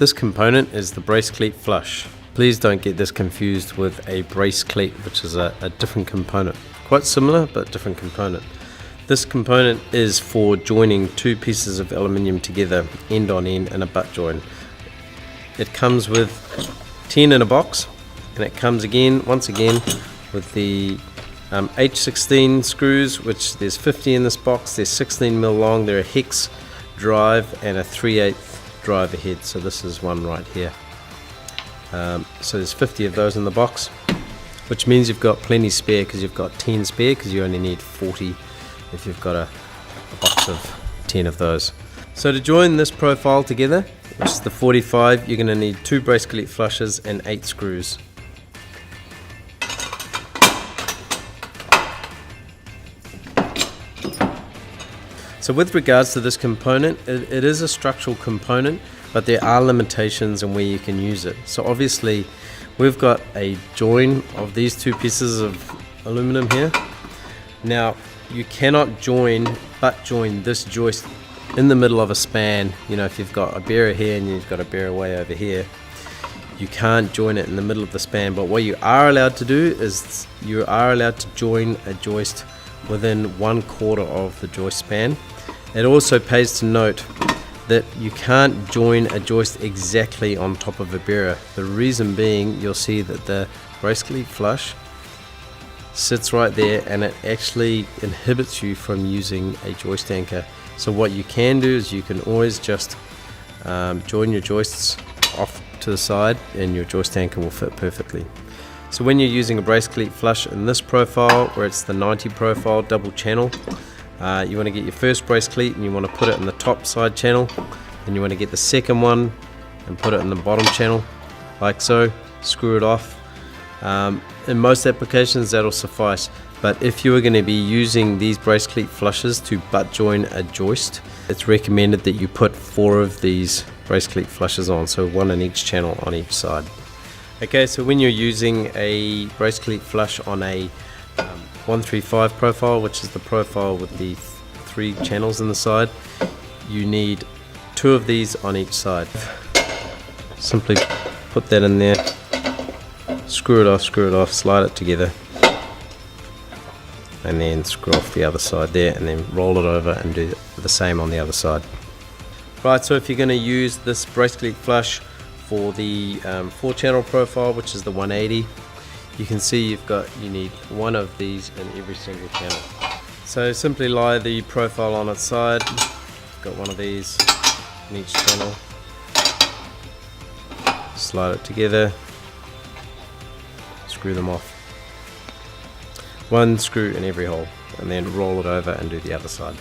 This component is the Brace Cleat Flush. Please don't get this confused with a brace cleat, which is a different component. Quite similar, but different component. This component is for joining two pieces of aluminium together, end on end, in a butt joint. It comes with 10 in a box, and it comes once again, with the H16 screws, which there's 50 in this box. They're 16 mil long. They're a hex drive and a 3/8 drive ahead. So this is one right here. So there's 50 of those in the box, which means you've got plenty spare, because you've got 10 spare, because you only need 40 if you've got a box of 10 of those. So to join this profile together, which is the 45, you're going to need 2 brace cleat flushes and 8 screws. So with regards to this component, it is a structural component, but there are limitations in where you can use it. So obviously we've got a join of these two pieces of aluminum here. Now you cannot butt join this joist in the middle of a span. You know, if you've got a bearer here and you've got a bearer way over here, you can't join it in the middle of the span. But what you are allowed to do is you are allowed to join a joist within 1/4 of the joist span. It also pays to note that you can't join a joist exactly on top of a bearer. The reason being, you'll see that the Brace Cleat Flush sits right there, and it actually inhibits you from using a joist anchor. So what you can do is you can always just join your joists off to the side, and your joist anchor will fit perfectly. So when you're using a Brace Cleat Flush in this profile, where it's the 90 profile double channel, you want to get your first brace cleat and you want to put it in the top side channel, and you want to get the second one and put it in the bottom channel, like so. Screw it off. In most applications that'll suffice, but if you are going to be using these brace cleat flushes to butt join a joist, it's recommended that you put 4 of these brace cleat flushes on, so 1 in each channel on each side. Okay, so when you're using a brace cleat flush on a 135 profile, which is the profile with the 3 channels in the side, you need 2 of these on each side. Simply put that in there, screw it off, slide it together, and then screw off the other side there, and then roll it over and do the same on the other side. Right, so if you're going to use this brace cleat flush for the 4 channel profile, which is the 180, you can see you need 1 of these in every single channel. So simply lie the profile on its side, got 1 of these in each channel, slide it together, screw them off, 1 screw in every hole, and then roll it over and do the other side.